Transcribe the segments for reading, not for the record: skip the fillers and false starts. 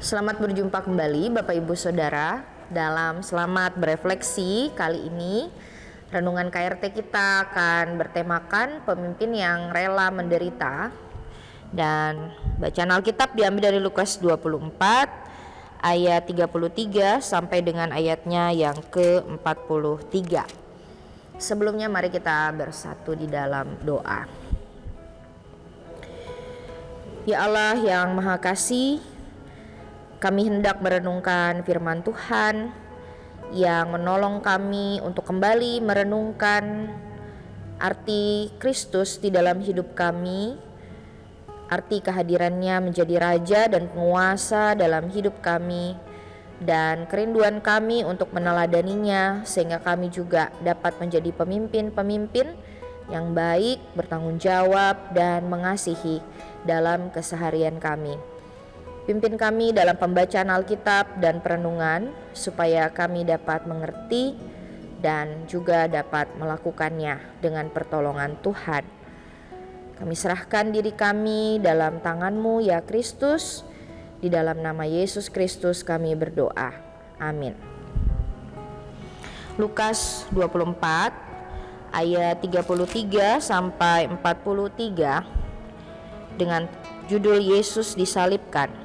Selamat berjumpa kembali Bapak Ibu Saudara dalam Selamat Berefleksi. Kali ini renungan KRT kita akan bertemakan pemimpin yang rela menderita, dan bacaan Alkitab diambil dari Lukas 24 ayat 33 sampai dengan ayatnya yang ke-43. Sebelumnya mari kita bersatu di dalam doa. Ya Allah yang Maha Kasih, kami hendak merenungkan firman Tuhan yang menolong kami untuk kembali merenungkan arti Kristus di dalam hidup kami, arti kehadirannya menjadi Raja dan Penguasa dalam hidup kami, dan kerinduan kami untuk meneladaninya sehingga kami juga dapat menjadi pemimpin-pemimpin yang baik, bertanggung jawab, dan mengasihi dalam keseharian kami. Pimpin kami dalam pembacaan Alkitab dan perenungan supaya kami dapat mengerti dan juga dapat melakukannya dengan pertolongan Tuhan. Kami serahkan diri kami dalam tangan-Mu ya Kristus. Di dalam nama Yesus Kristus kami berdoa. Amin. Lukas 24 ayat 33 sampai 43 dengan judul Yesus disalibkan.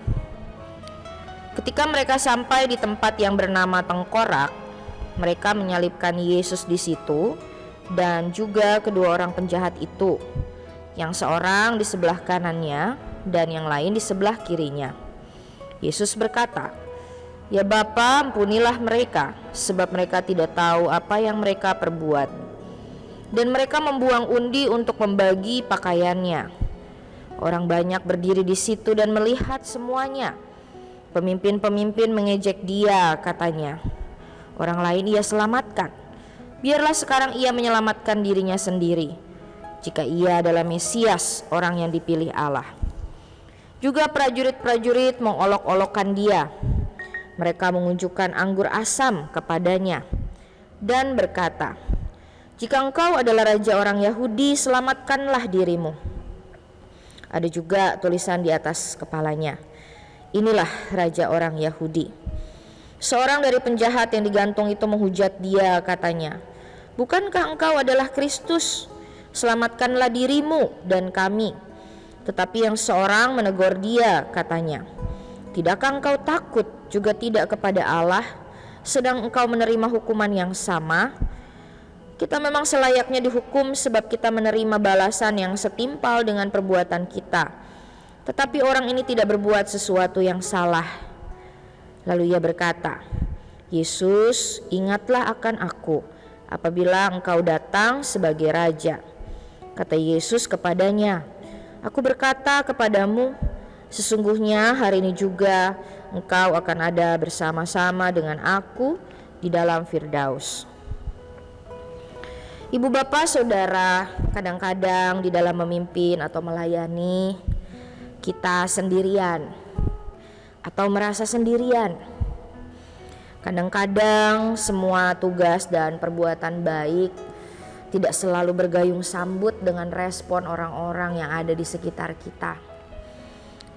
Ketika mereka sampai di tempat yang bernama Tengkorak, mereka menyalibkan Yesus di situ dan juga kedua orang penjahat itu, yang seorang di sebelah kanannya dan yang lain di sebelah kirinya. Yesus berkata, "Ya Bapa, ampunilah mereka, sebab mereka tidak tahu apa yang mereka perbuat." Dan mereka membuang undi untuk membagi pakaiannya. Orang banyak berdiri di situ dan melihat semuanya. Pemimpin-pemimpin mengejek dia, katanya. Orang lain ia selamatkan. Biarlah sekarang ia menyelamatkan dirinya sendiri, jika ia adalah Mesias, orang yang dipilih Allah. Juga prajurit-prajurit mengolok-olokkan dia. Mereka mengunjukkan anggur asam kepadanya dan berkata, "Jika engkau adalah raja orang Yahudi, selamatkanlah dirimu." Ada juga tulisan di atas kepalanya, "Inilah raja orang Yahudi." Seorang dari penjahat yang digantung itu menghujat dia, katanya, "Bukankah engkau adalah Kristus? Selamatkanlah dirimu dan kami." Tetapi yang seorang menegur dia, katanya, "Tidakkah engkau takut juga tidak kepada Allah, sedang engkau menerima hukuman yang sama? Kita memang selayaknya dihukum sebab kita menerima balasan yang setimpal dengan perbuatan kita. Tetapi orang ini tidak berbuat sesuatu yang salah." Lalu ia berkata, "Yesus, ingatlah akan aku apabila engkau datang sebagai raja." Kata Yesus kepadanya, "Aku berkata kepadamu, sesungguhnya hari ini juga engkau akan ada bersama-sama dengan aku di dalam Firdaus." Ibu bapak saudara, kadang-kadang di dalam memimpin atau melayani kita sendirian atau merasa sendirian. Kadang-kadang semua tugas dan perbuatan baik tidak selalu bergayung sambut dengan respon orang-orang yang ada di sekitar kita.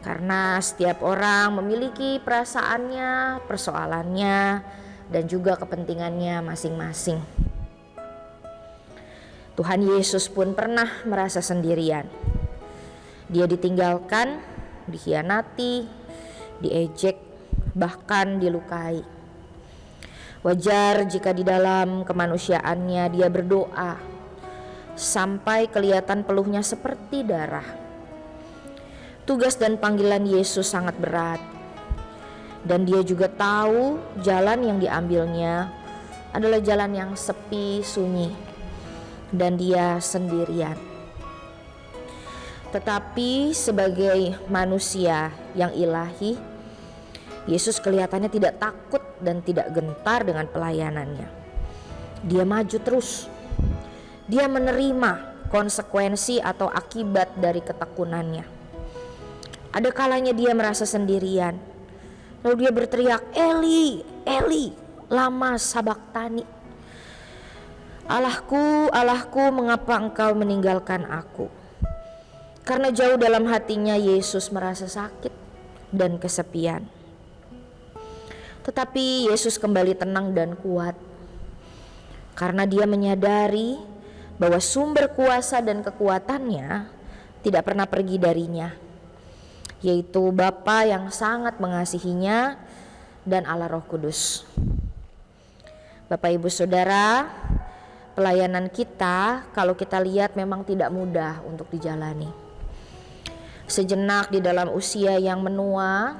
Karena setiap orang memiliki perasaannya, persoalannya, dan juga kepentingannya masing-masing. Tuhan Yesus pun pernah merasa sendirian. Dia ditinggalkan, dikhianati, diejek, bahkan dilukai. Wajar jika di dalam kemanusiaannya dia berdoa sampai kelihatan peluhnya seperti darah. Tugas dan panggilan Yesus sangat berat, dan dia juga tahu jalan yang diambilnya adalah jalan yang sepi, sunyi, dan dia sendirian. Tetapi sebagai manusia yang ilahi, Yesus kelihatannya tidak takut dan tidak gentar dengan pelayanannya. Dia maju terus. Dia menerima konsekuensi atau akibat dari ketekunannya. Ada kalanya dia merasa sendirian. Lalu dia berteriak, "Eli, Eli, lama sabaktani." "Allahku, Allahku, mengapa engkau meninggalkan aku?" Karena jauh dalam hatinya Yesus merasa sakit dan kesepian. Tetapi Yesus kembali tenang dan kuat karena dia menyadari bahwa sumber kuasa dan kekuatannya tidak pernah pergi darinya, yaitu Bapa yang sangat mengasihinya dan Allah Roh Kudus. Bapak Ibu Saudara, pelayanan kita kalau kita lihat memang tidak mudah untuk dijalani. Sejenak di dalam usia yang menua,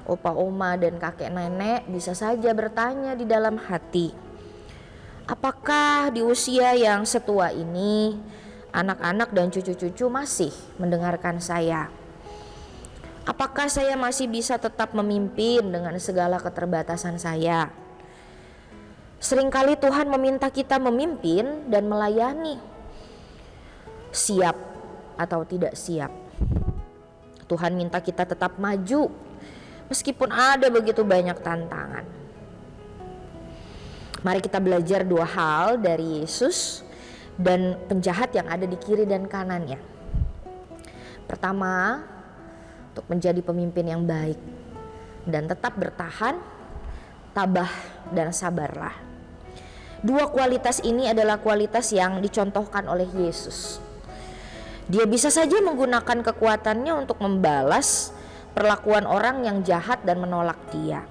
opa oma dan kakek nenek bisa saja bertanya di dalam hati, apakah di usia yang setua ini anak-anak dan cucu-cucu masih mendengarkan saya? Apakah saya masih bisa tetap memimpin dengan segala keterbatasan saya? Seringkali Tuhan meminta kita memimpin dan melayani. Siap atau tidak siap? Tuhan minta kita tetap maju meskipun ada begitu banyak tantangan. Mari kita belajar dua hal dari Yesus dan penjahat yang ada di kiri dan kanannya. Pertama, untuk menjadi pemimpin yang baik dan tetap bertahan, tabah dan sabarlah. Dua kualitas ini adalah kualitas yang dicontohkan oleh Yesus. Dia bisa saja menggunakan kekuatannya untuk membalas perlakuan orang yang jahat dan menolak dia.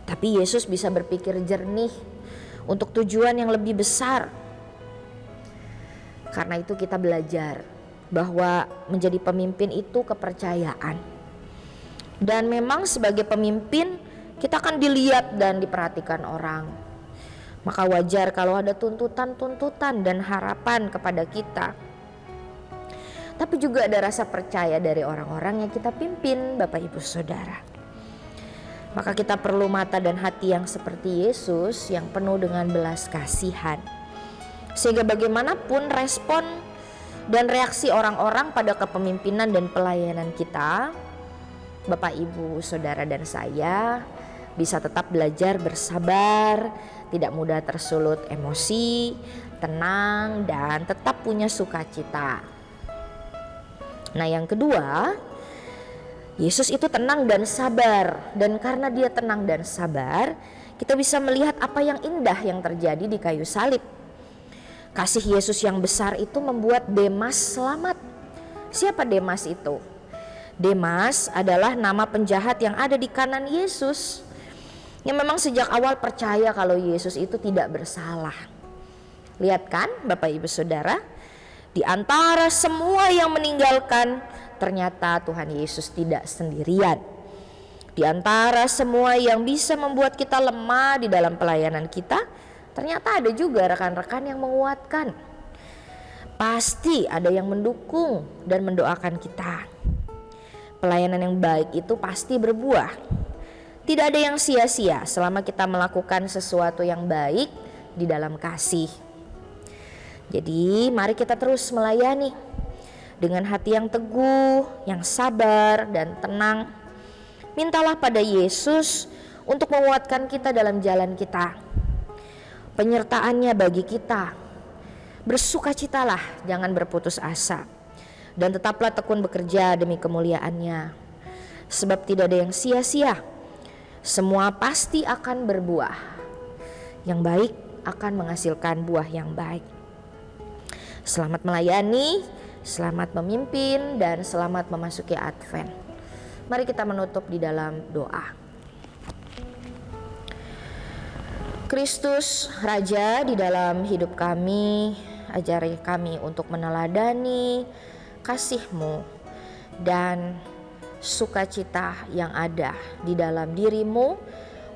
Tapi Yesus bisa berpikir jernih untuk tujuan yang lebih besar. Karena itu kita belajar bahwa menjadi pemimpin itu kepercayaan. Dan memang sebagai pemimpin kita akan dilihat dan diperhatikan orang. Maka wajar kalau ada tuntutan-tuntutan dan harapan kepada kita. Tapi juga ada rasa percaya dari orang-orang yang kita pimpin, Bapak Ibu Saudara. Maka kita perlu mata dan hati yang seperti Yesus, yang penuh dengan belas kasihan. Sehingga bagaimanapun respon dan reaksi orang-orang pada kepemimpinan dan pelayanan kita, Bapak Ibu Saudara dan saya bisa tetap belajar bersabar, tidak mudah tersulut emosi, tenang, dan tetap punya sukacita. Nah, yang kedua, Yesus itu tenang dan sabar, dan karena dia tenang dan sabar, kita bisa melihat apa yang indah yang terjadi di kayu salib. Kasih Yesus yang besar itu membuat Demas selamat. Siapa Demas itu? Demas adalah nama penjahat yang ada di kanan Yesus, yang memang sejak awal percaya kalau Yesus itu tidak bersalah. Lihat kan Bapak Ibu Saudara, di antara semua yang meninggalkan, ternyata Tuhan Yesus tidak sendirian. Di antara semua yang bisa membuat kita lemah di dalam pelayanan kita, ternyata ada juga rekan-rekan yang menguatkan. Pasti ada yang mendukung dan mendoakan kita. Pelayanan yang baik itu pasti berbuah. Tidak ada yang sia-sia selama kita melakukan sesuatu yang baik di dalam kasih. Jadi mari kita terus melayani dengan hati yang teguh, yang sabar dan tenang. Mintalah pada Yesus untuk menguatkan kita dalam jalan kita. Penyertaannya bagi kita. Bersukacitalah, jangan berputus asa. Dan tetaplah tekun bekerja demi kemuliaannya. Sebab tidak ada yang sia-sia. Semua pasti akan berbuah. Yang baik akan menghasilkan buah yang baik. Selamat melayani, selamat memimpin, dan selamat memasuki Advent. Mari kita menutup di dalam doa. Kristus Raja di dalam hidup kami, ajari kami untuk meneladani kasih-Mu dan sukacita yang ada di dalam diri-Mu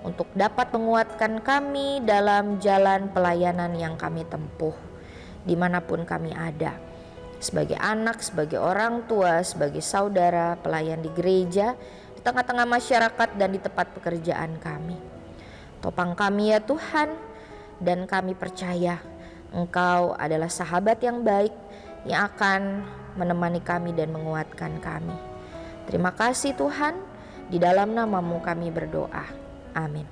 untuk dapat menguatkan kami dalam jalan pelayanan yang kami tempuh dimanapun kami ada, sebagai anak, sebagai orang tua, sebagai saudara, pelayan di gereja, di tengah-tengah masyarakat dan di tempat pekerjaan kami. Topang kami ya Tuhan, dan kami percaya Engkau adalah sahabat yang baik yang akan menemani kami dan menguatkan kami. Terima kasih Tuhan, di dalam nama-Mu kami berdoa. Amin.